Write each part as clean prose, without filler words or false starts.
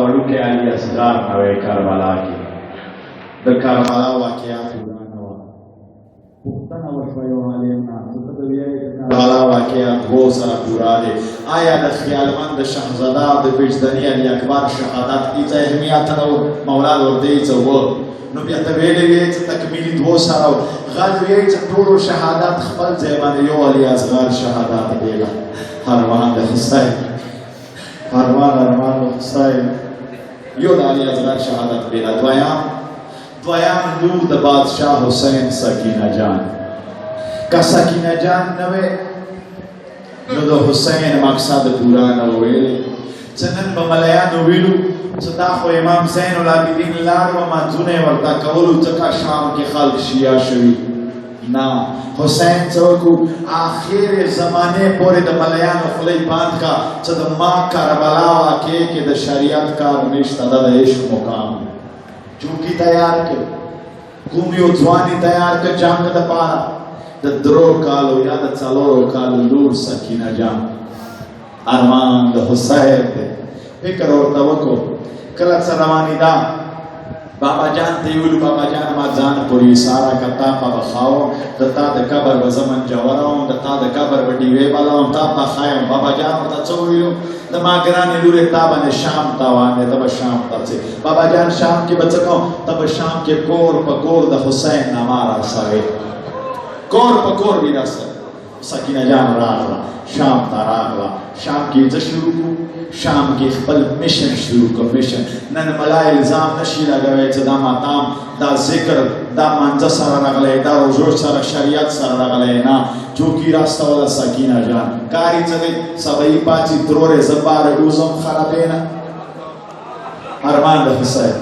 وړوکی علي اصغر نوی کربلا کې د کربلا واقعات ورانه وه. پوښتنه وشوه یو عالم نه چې ته د کربلا واقعات غو سره پوره دی. آیا د خیالمند شهزاده د وجداني علي اکبر شهادت کې څه اهمیت نه و؟ مولا ورته څه و؟ نو بیا ته ویلې وې چې تکمیلي دوه سره و. غږ ویې چې ټولو شهادت خپل ځای باندې یو علي اصغر شهادت دیږه. ارمان د حسین ارمان حسین یو د علي اصغر شهادت بیله. دویم لور د بادشاه حسین سکینه جان. که سکینه جان نه وی نو د حسین مقصد پورا نه ویلی. چې نن به ملیانو ویلو چې دا خو امام زین العابدین لاړ و منځونه یې ورته کولو ځکه شام کې خلک شیعه شوي. نه، حسین څه وکړو آخر زمانې پورې د ملیانو خوله یې بند کړه چې د ما کربلا واقعې کې د شریعت کار نشته، دا د عشق مقام. چونکی تیار کړ، کوم یو ځوان یې تیار کړ جنګ دپاره. د 3 کالو یا د 4 کالو لور سکینه جان. ارمان د حسین دی. فکر ورته وکړو کله څه روانېده بابا جان ته یې ویلو بابا جان ما ځان پورې ایساره کړه تا به بخاوم د تا د قبر به زه منجوره وم د تا د قبر به ډیوې بلوم تا به خایم. بابا جان ورته څه وویلو د ما ګرانې لورې تا باندې شام ته وانې ته به شام ته ځې. بابا جان شام کې به څه کوم ته به شام کې کور په کور د حسین نامه راسوې. کور په کور به راسوې. سکینه جان راغله شام ته راغله. شام کې څه شروع کړو؟ شام کې خپل میشن شروع کړ. میشن نن ملا الزام نشي لګوي چې دا ماتام دا ذکر دا مانځه سره راغلی دا روژو سره شریعت سره راغلی. نه، چوکي راستوله سکینه جان. کاري څه دی سبایي پاڅي ترورې زه باره وځم خرابې نه. ارمان د حسین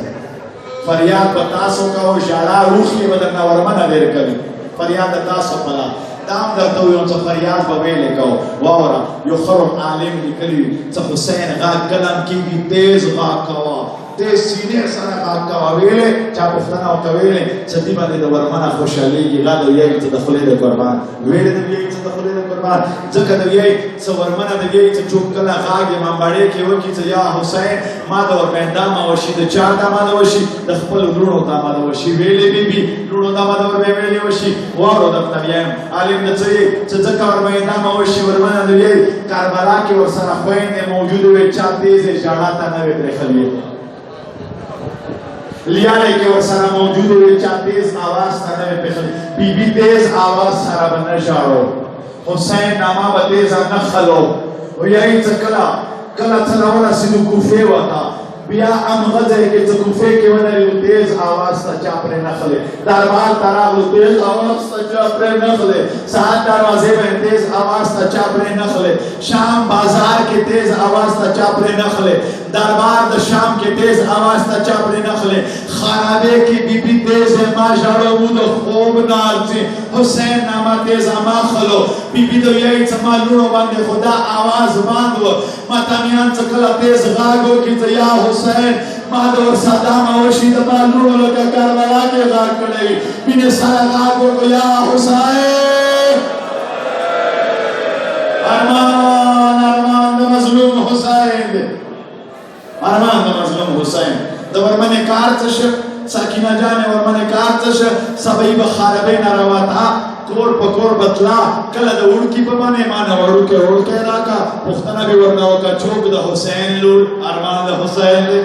فریاد به تاسو کوو ژړا روخې به درنه ورمنه ډېر کوي. فریاد د تاسو پله دام درته ویم چې فریاد به ویلې کوو. واوره یو ښه عالم لیکلي چې حسین غاښ قلم کېږي تیز غاښ کوه، تیز سینې سره غاښ کوه. ویلې چا پوښتنه ورته ویلې چې دې باندې د ورمنه خوشحالېږي غل ویایي چې د خولې د قربان. ویلې د ویایي چې د خولې د قربان ځکه د ویایي چې ورمنه د ویایي چې چوک کله غاښ یې مامبړې کې وکړي چې یا حسین ما د ورمنده ما وشي د چا دامه د وشي د خپلو لوڼو دامه د وشي. ویلې بیبي لوڼو دامه د ورمې ویلې وشي. واورو درته ویایم عالم د څه یې چې ځکه ورمنده ما وشي ورمنه د ویایي کربلا کې ورسره خویندې موجود وې چا تیزې ژړا ته نه وې پرېښلې. لیاړی کې ورسره موجود وې چا تیز آواز ته نه وې پرېښلې. بیبي تیز آواز سره به نه ژاړو. حسین نامه به تیزه نه خلو. ویایي چې کله څه راورسېدو کوفې وته بیا همغه ځای کې چې کوفې کې ودرېدو تیز آواز ته چا پرې نه خلې. دربار ته راغلو تیز آواز ته چا پرې نه خلې. ساعت دروازې باندې تیز آواز ته چا پرې نه خلې. شام بازار کې تیز آواز ته چا پرې نه خلې. دربار د شام کې تیز آواز ته چا پرې نه خلې. خرابې کې بیبي تیز ما ژړو مو د خوب نه ارځي. حسین نامه تیز ما خلو. بیبي د ویایي چې ما لوڼو باندې خو دا آواز باند و. ماتمیان چې کله تیز غاږ وکړي چې یا حسین ما د ورساده ما وشي د ما لوڼو لکه کربلا کې غاږ کړی وي. مینې سره غاږ وکړو یا حسین. ارمان د مظلوم حسین دی. ارمان د مظلوم حسین د ورمنې کار څه شه سکینه جانې ورمنې کار څه شه سبایي به خاربۍ نه راوته کور په کور بتلا. کله د وړکي په باندې ما نه وړوکی راکړه پوښتنه به ورنه وکړه چوک د حسین لور. ارمان د حسین دی.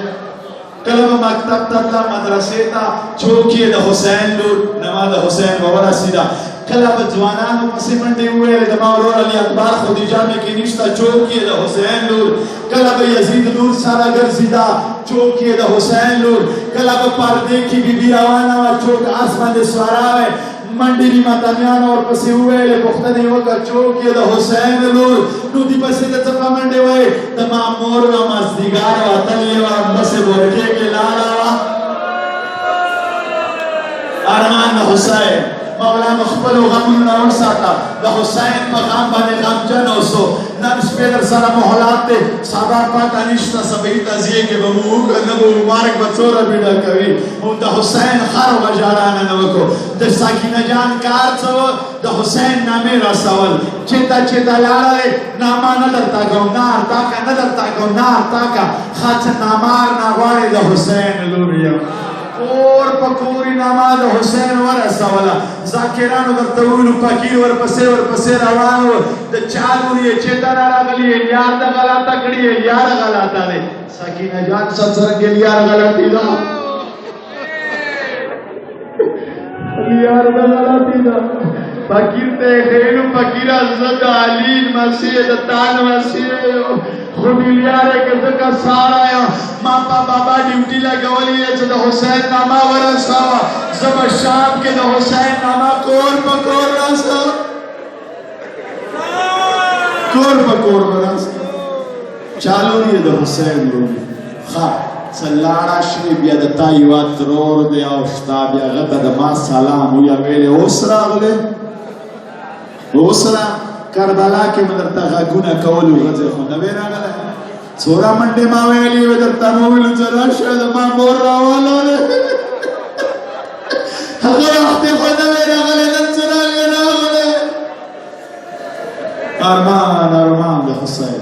کله به مکتب ته تله مدرسې ته چوک یې د حسین لور نما د حسین به ورسېده. کله به ځوانانو پسې منډې وویلې د ما ورور علي اکبر خودي جامې کې نشته چوک یې د حسین لور. کله به یزید لور سره ګرځېده چوک یې د حسین لور. کله به پردې کې بیبي روانه وه چوک آس باندې سواره وی منډې دي ماتمیانو ورپسې وویلې پوښتنې یې وکړه چوک یې د حسین لور. نو دې پسې د څه په منډې وایي د ما مور وه مازدیګر وتلې وه بسې بورکې کې لاړه وه. ارمان د حسین مولا مخبل غمون راوړ ساته د حسین په غم باندې غمجن اوسو نن شپې در سره محلات دی سبا پاته نشته سبعي تازیې کې به مو وکړو نه به مبارک به څوره بیډه کوي او د حسین خر وژاړه نه وکړو د سکینه جان کار څه و د حسین نامې رسول چېرته چېرته لاړلې نامه نه درته کوم نه ارتاکه نه درته کوم نه ارتاکه ښه نامار نه غواړې د حسین لور یم کور په کورې نامه د حسین ورسوله ذاکرانو درته وویلو فقیر ورپسې روان و د چا لور یې چېرته نه راغلي الیار د غلاطه کړي الیار غلاطه دی سکینه جان څرنګه الیار غلاطي ده الیار د غلاطي ده فقیر ته خیلو فقیره زه د علي مسیح د تان مسیح خو الیاره که زه کساره یم ما په بابا ډیوټي لګولې ده چې د حسین نامه ورسوه زه به شام کې د حسین نامه کور په کور رسوم کور په کور به رسوم چا لور یې د حسین لور ښه څه لاړه شوې بیا د تا یوه ترور دی او شته بیا هغه ته د ما سلام ویه ویلې اوس راغلې اوس را کربلا کې مې درته غږونه کول ورځې خو نه وې راغلی څوره منډې ما ویلې وې درته مې وویلو چې راشه د ما مور راولولې هغه وخت یې خو نه وې راغلی نن څه راغلی ارمان د حسین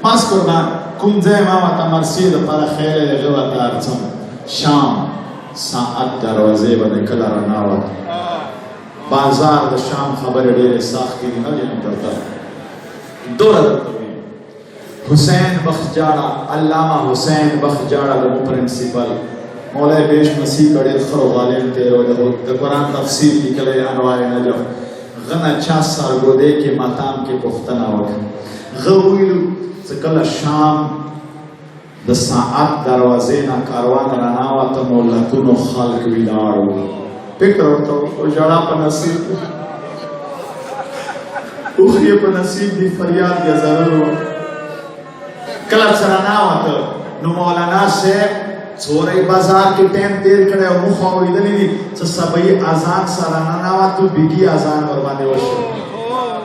ماس قربان کوم ځای ما ورته مرسي دپاره خیلی هغه ورته ارڅم شام ساعت دروازې به مې کله راناوت بازار د شام خبرې ډېرې سختې دي نه یم درته دوره درته ویم حسین بخت جاړه علامه حسین بخت جاړه زموږ پرنسپل مولای بیش مسیح په ډېر ښه غالب دی او د قرآن تفسیر لیکلی انواع نجف هغه نه چا سرګودې کې ماتام کې پوښتنه وکړه هغه وویلو چې کله شام د ساعت دروازې نه کاروان راناوته نو لکونو خلک ولاړ وو فکر ورته او ژړا په نصیب دی اوښ یې په نصیب دی فریاد یې ضرور و کله چې راناوته نو مولانا صاحب څوری بازار کې ټایم تیر کړی او موږ خو اورېدلي دي چې سبعي اذان سره راناوتو بیګي اذان ورباندې وشو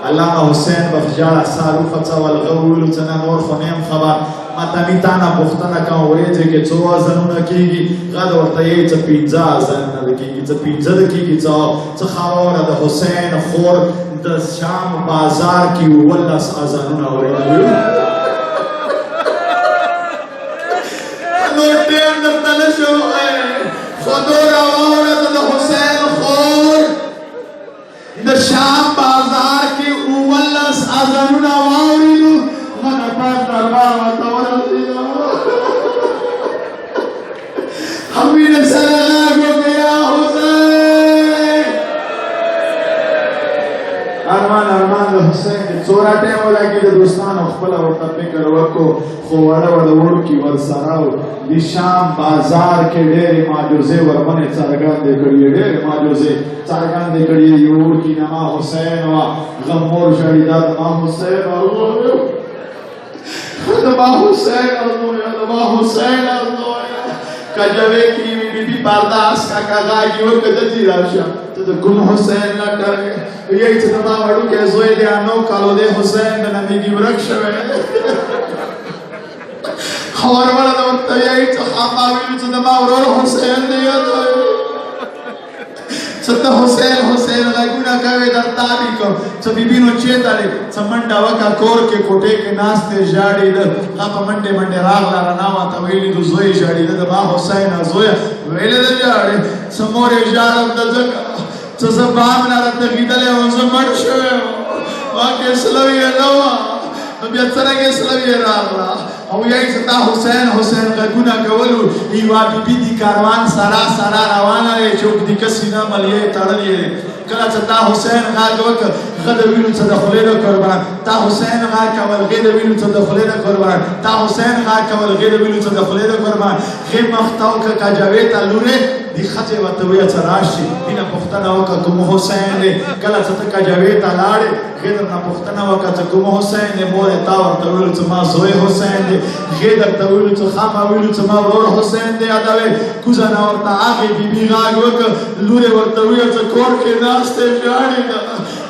علامه حسین بخت جاړه سا روخڅول هغه وویلو چې نه نور خو نه یم خبر ما ته مې تا نه پوښتنه کوم ورېځې کې څو اذانونه کېږي هغه درته یې چې 15 اذانونه د کېږي چې 15 د کېږي څه خبره د حسین خور د شام بازار کې 17 اذانونه اورېدلي نو ټیم درته نه شو خو دوره واوره د حسین خور د شام بازار کې 17 اذانونه واورېدو هغه پاک دربار ورته ورسېدو حمید سره غږ وکړه یا حسین ارمان د حسین د څوره ټایم ولګي د دوستانو خپله ورته فکر وکړو خو وړه وړوکي ورسره و د شام بازار کې ډېرې معجزې ورباندې څرګندې کړي ډېرې معجزې څرګندې کړي یو وړوکي نما حسین وه غمور ژړېده دما حسین دما حسین دما حسین کجوے کی بی بی پرداس کا کاغاگی و کدتی راشا تو د کوم حسین نه ټرګه یی چې ما وړو کې زوی دی انو کالو دی حسین د نبی کی ورک شوه خبر ولا د ورته یی چې خامہ ویل چې ما ورور حسین دی ته حسین غږونه کوي در تابې کو څه بیبي نو چېرته دی څه منډه وکړه کور کې کوټې کې ناست دی ژاړېده هغه په منډې راغله راناوته ویلي دو زوی ژاړېده د ما حسین زویه ویلې ده ژاړې څه مور یې ژاړم ده ځکه څه زه بام نه راته غېدلی وم زه مړ شوی وم واقع سلوي یې نه وه نو بیا څرنګه سلوي یې راغله او یې چې تا حسین غږونه کولو یوه بیبي د کاروان سره روانه دی چې اوږدیکه سینه ملیې تړلې دی کله چې تا حسین غږ وکړ هغه د وینو څه د خولې نه قربان تا حسین غږ کول هغې د وینو څه د خولې نه قربان تا حسین غږ کول هغې د وینو څه د خولې نه قربان ښې مخ ته وکړه کجاوې ته لورې د دی ښځې ورته ویل څه راشي مینه پوښتنه وکړه کوم حسین دی کله چې ته کجاوې ته لاړې هغې درنه پوښتنه وکړه چې کوم حسین دی مور یې تا ورته ویلو چې ما زوی حسین دی هغې درته ویلو چې ښه ما ویلو چې ما ورور حسین دی یادوې کوزه نه ورته هغې بیبي غږ وکړه لور یې ورته ویل چې کور کې ناست دی ژاړې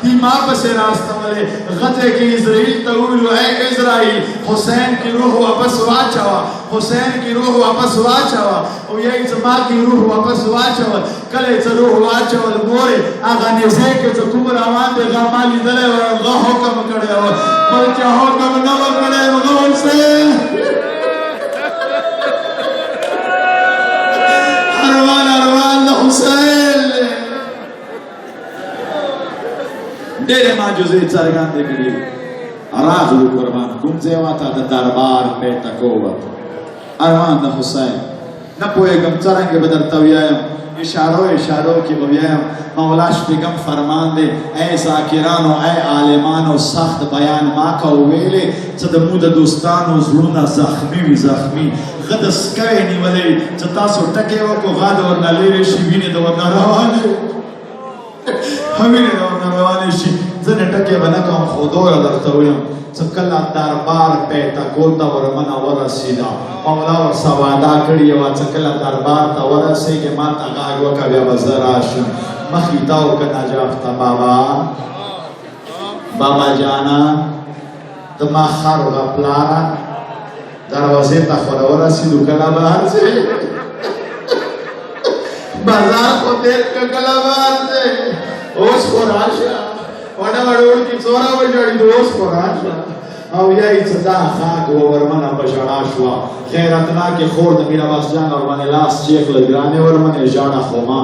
دی ما پسې راستولې غټې کې اسرائیل ته وویلو اے اسرائیل حسین کی روح واپس واچوه حسین کی روح واپس واچوه او یې زما کی روح واپس واچوه کله چې روح واچول مورې هغه نیزې کې چې کوم روان دی هغه ما لیدلی و هغه حکم کړی و خو چې حکم نه و کړی هغه حسین ارمان د حسین ډېرې معجزې څرګندې کړي راغلو قربان کوم ځای واته د دربار پیته کووت ارمان د حسین نه پوهېږم څرنګه به درته ویایم اشارو کې به ویایم مولا شپږم فرمان دی ای ذاکرانو ای عالمانو سخت بیان ما که وویلې څه د مو د دوستانو زړونه زخمي وي زخمي غه د سکوی نیولې چې تاسو ټکې وکړو غا د ورنه لرې شي وینې د ورنه روانې وینې د ورنه روانې شي ځینې ټکې به نه کوم خو دوره درته ویم چې کله دربار پیټکو ته ورمنه ورسېده مولا ورسه وعده کړې وه چې کله دربار ته ورسېږې ما ته غږ وکړه بیا به زه راشم مخې ته وکړه نجاف ته بابا جانا د ما خر وغه پلاره دروازې ته خو راورسېدو کله به هر ځای بازار خو تېر کړه کله به هر ځای اوس خو راشه وړه وړوکي څومره وژړېدو اوس خو راشه او یایي چې دا خاک ورمنه په ژړا شوه خیرتناکې خور د میر عباس جان ورباندې لاس چیک له ګرانې ورمنې ژاړه خو ما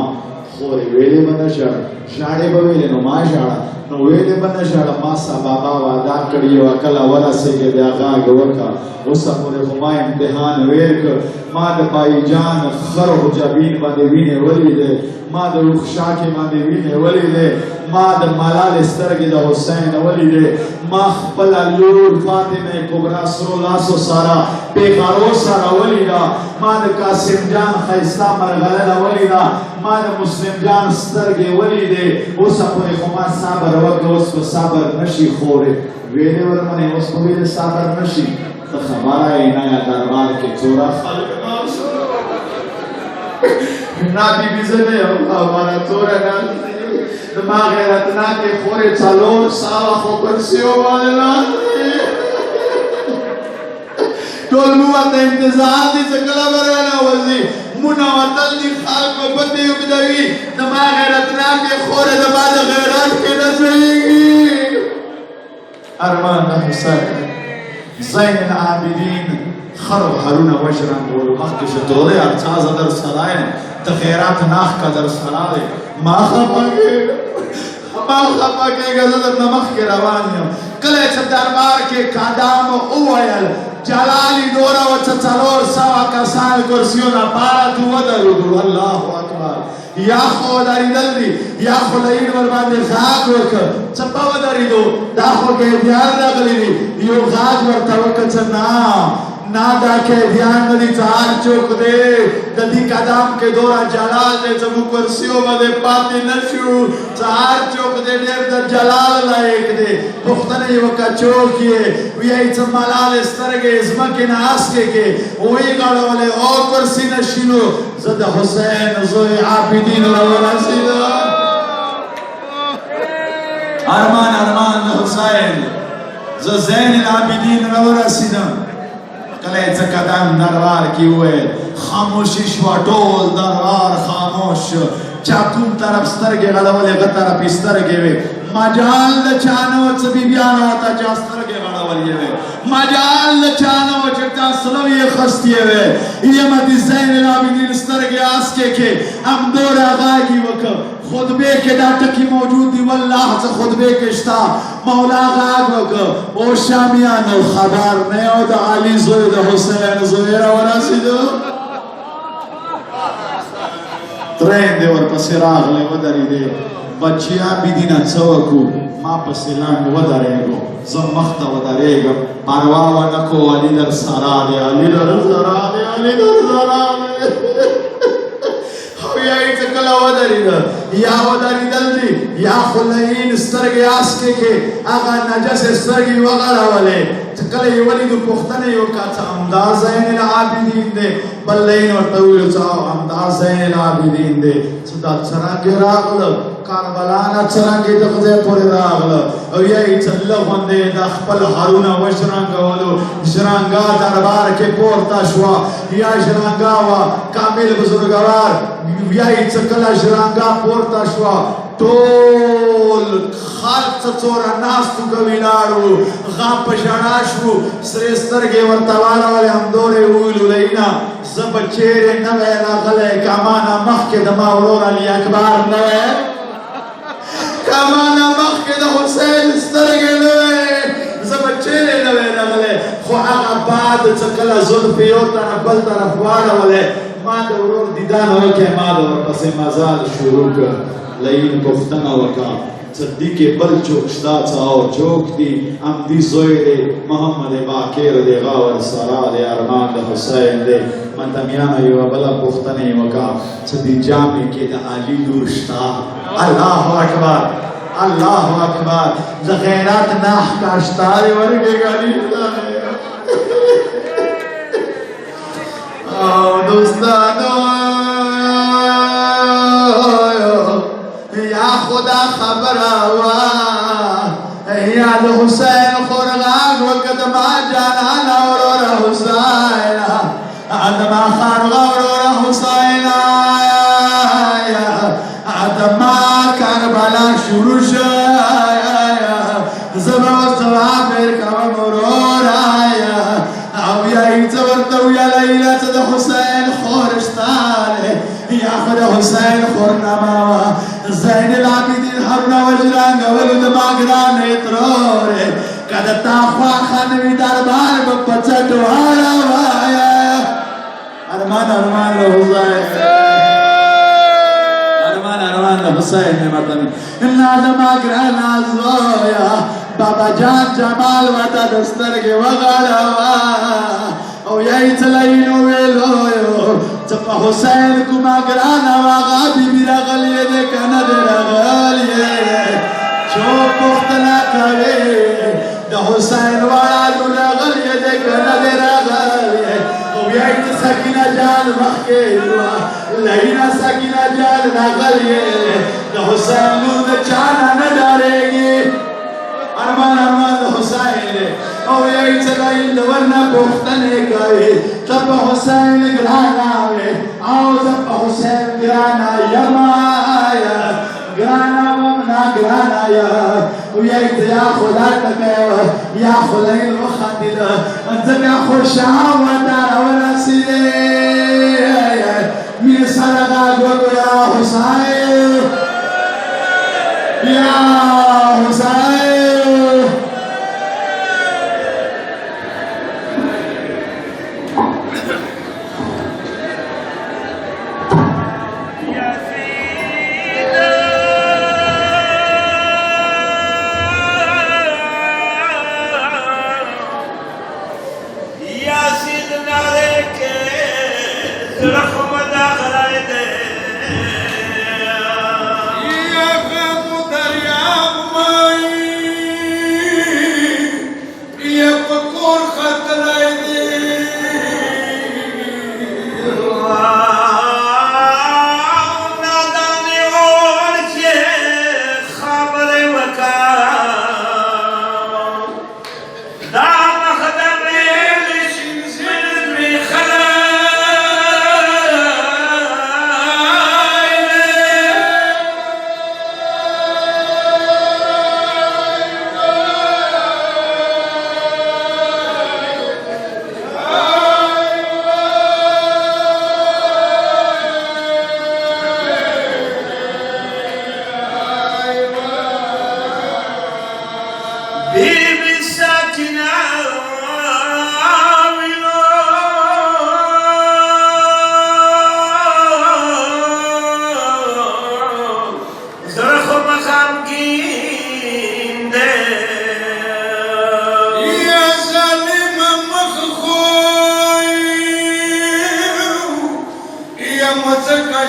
خورې ویلې به نه ژاړه ژاړې به ویلې نو ما ژاړه نو ویلې به نه ژاړه ما سه بابا وعده کړې وه کله ورسېږې بیا غږ وکړه اوسه پورې خو ما امتحان ویل کړ ما د بایجان خر حجابین باندې وینې ولیدې ما د رخشاکې باندې وینې ولیدې ما د ملال سترګې د حسین ولیدې ما خپله لور فاطمه کبرا سرو لاسو سره پیغارو سره ولیده ما د قاسم جان ښایسته مرغلره ولیده ما د مسلم جان سترګې ولیدې اوسه پورې خو ما صبر وکړه اوس به صبر نشي خورې ویلې ورمنې اوس به ویلې صبر نشي ته خبره یې نه یا دربار کې څوره خلک ناست نه بیبي زه نه یم خبره څوره ناست د ما غیرتناکې خورې څلور سوه خو کرسیو باندې ناست دي ټول مو ورته انتظار دي چې کله به رانوځي مونه وتل دي خلک به پتې اوږدوي د ما غیرتناکې خورې د ما د غیرت کې نه ځایږي ارمان د حسین زین العابدین خرو هرونه وژرندولو مخکې شتولی هر چا زه در سره یم ته خیرات ناښکه در سره دی ما خفه کېږه زه درنه مخکې روان یم کله چې دربار کې کادام وویل جلالی دوره و چې څلور سوه کسان کرسیو نه پاره تو ودرېدو الله اکبر یا خو ودرېدل دي یا خو لعین ورباندې غږ وکړه چې په ودرېدو دا خو قیدیان راغلي دي یو غږ ورته وکړه چې نه دا قیدیان نه دي چې هر څوک دی د دې قدم کې دوره جلال دی چې موږ کرسیو باندې پاتې نه شو چې هر څوک دی ډېر د جلال لایق دی پوښتنه یې وکړه څوک یې ویایي چې ملال سترګې ځمکې نه هسکې کې ویې غړولې او کرسي نه شینو زه د حسین زوی عابدین راورسېدم ارمان د حسین زه زین العابدین راورسېدم کله یې څه قدم دربار کې وویل خاموشي شوه ټول دربار خاموش چا کوم طرف سترګې غړولې هغه طرف یې سترګې وې مجال د چا نه و څه بیبیانو ورته چا سترګې غړولې وې مجال د چا نه و چې چا سلو یې خستې وې یمه د زین العابدین سترګې هسکې کې همدوره غږ یې وکړ خطبه کې دا ټکي موجود دي والله چې خطبه کې شته مولا غږ وکړ او شامیانو خبر نه او د علي زوی د حسین زوی راورسېدو ترین دی ورپسې راغلی ودرېدې بچیان بېدینه څه وکړو ما پسې لنډ ودرېږو زه مخ ته ودرېږم پروا ونه کړو علي در سره دی علي در سره دی علي در سره دی ودرید یا ودریدل دی یا خلین سترگی آسکے کے آغا نجس سترگی وغراولے کله ولید پختنه یو کاته امداد زین العابدین دے بلین ورتویل چاو امداد زین العابدین دے صدا څرنګه راغل کربلا نه څرنګه د خدای پورې راغل او یې چله باندې د خپل هارون وشرنګولو شرنګا دربار کې پورتا شو یا شرنګا وا کامل بزرګوار یې څکلا شرنګا پورتا شو ټول خلق څورا ناس تو کویلاړو غام پښړاشو سرسترګې ورتواله ولې هم دورې ویلو لینا زب چیرې نه ویلا غلې کمانه مخکې د ما ورور علي اکبر نه کمانه مخکې د حسین سترګې نه زب چیرې نه ویلا غلې خو هغه بعد څکلا زلف یو طرف بل طرف واړولې ما د ورور دیدن وکړ ما د ورپسې مزال شروع کړ لئین گفتن وکا صدیق بل چوکشتا چاو چوک دی امدی زوی دی محمد باکر دی غاور سرا دی ارمان دی حسین دی منتمیانا یو بلا گفتن وکا صدی جامع کی دا علی لوشتا اللہ اکبر اللہ اکبر دا غیرات ناح کاشتاری ورگی گالی دوستانو یا خدا خبر آوا یا حسین خورغاگ وقت ما جانا ورور حسین آدم خارغ ورور حسین آدم کربلا شروع زبا زوابر کم مرور او یا ایتورتو یا لیلت دا حسین خورشتاله یا خدا حسین خورنما زین العابدین هرنا وجرانگ ولد ماگران اترور کدتا خواخانوی دربار بپچٹ وارا وایا ارمان ارمان لحسین ارمان لحسین مطمئن نادم آگران آزوایا بابا جان جمال وطا دستر کے وغاڑا او یای تلینو ویلو چپا حسین کما گرانا واغا بی بی رغلیه ده کنه ده رغلیه چو پختنا کوي ده حسین والا دو رغلیه ده کنه ده رغلیه او یای سکینه جان مخیلوا لینا سکینه جان رغلیه ده حسین نو ده چانا ندارېږي ارمان حسین او یای چلائی دورنا پختنے گئے تب حسین گرانا وے آو تب حسین گرانا یمایا گرانا ومنا گرانا یا او یای تیا خدا تکیو یا خلین وخاندل انزکا خوشا ودارا ورسیلے من سرگا گوگو یا حسین یا حسین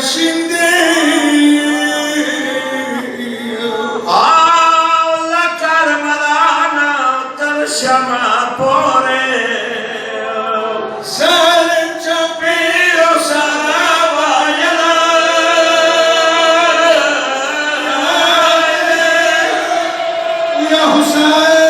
Shinde sama pore Salim Chapiro Saravayana Ya Hussein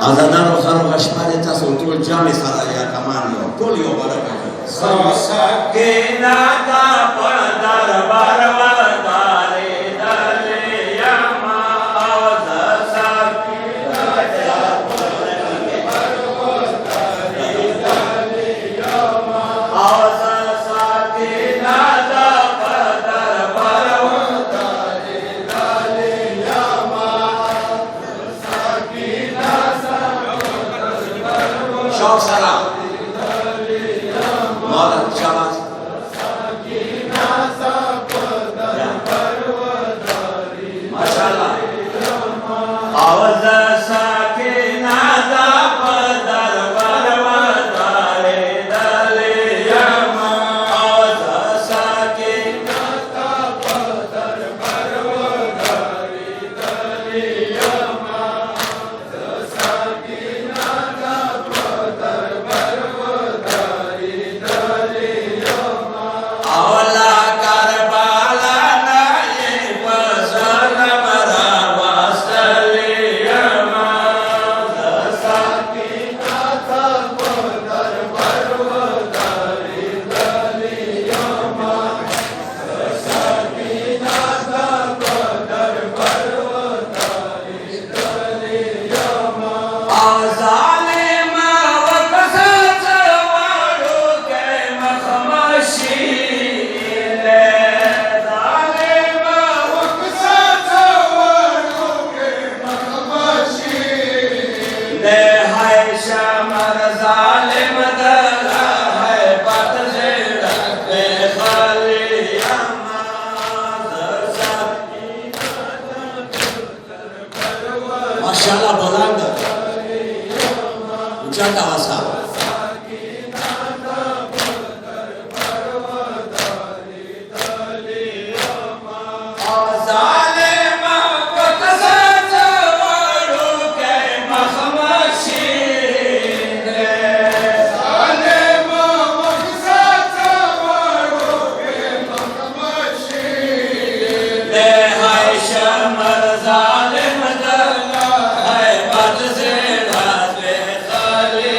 Azanaro haro gashpare taso tul jami sara ya kamani tolio baraka. Sakina da padar barvatare dale yama avza sakina da padar barvatare dale yama avza sakina da padar barvatare dale yama sakina Shok salam. Mala shabas. Mashallah. avza sakina da padar barvatare dale yama avza sakina da padar barvatare dale yama avza sakina da padar barvatare dale yama avla karbala naye pasana marava stale yama avza sakina da padar barvatare dale yama avza sakina da padar barvatare dale yama azalima wa kasat waru ke makhmashile zalima wa kasat waru ke makhmashile hay shamar zalim dala hay bat zira be khali yama Mashallah balanda. Ujaka wasa. azalima wa kasat waru ke makhmashile zalima wa kasat waru ke makhmashile hay shamar zalim dala hay bat zira be khali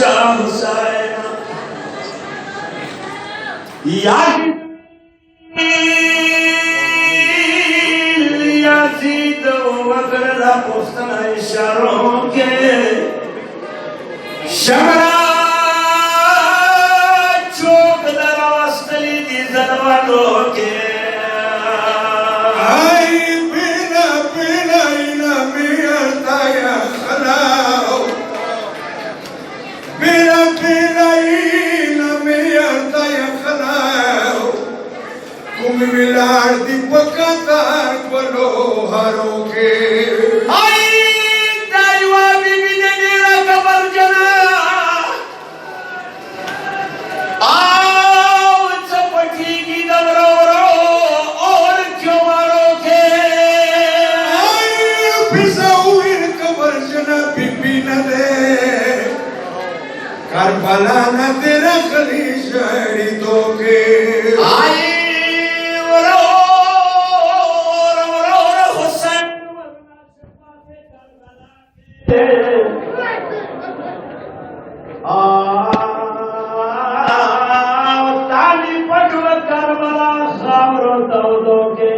Shah Hussain Yazid वगैरह पोस्टन इशारों के शमरा चौक दरवास्तली दी दरवाज़ों के आई बिना बिना इना मिलता या खलाओ बिना बिना इना मिलता या खलाओ कुम मिलार दीपकतार बलो हरों के आई दाइवा बीबी ने मेरा कबर जना आओ चपटी की दबरो और क्यों मारो के आई पिसाउर कबर जना बीबी न दे करबला न तेरा खली शहरी तो के आई हुसैन ताली पटव करबला खामरो दौदो के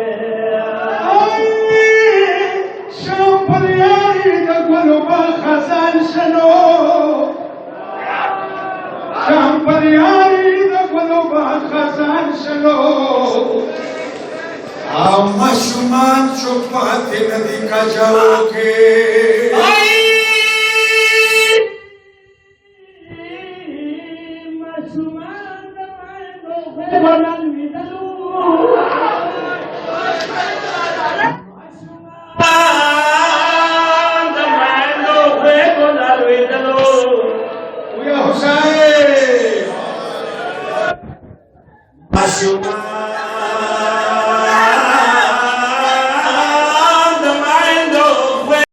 شامبرياري دقلو بخزان شنو شامبرياري دقلو بخزان شنو اما شمان شفات ندي كجاوكي Ashuma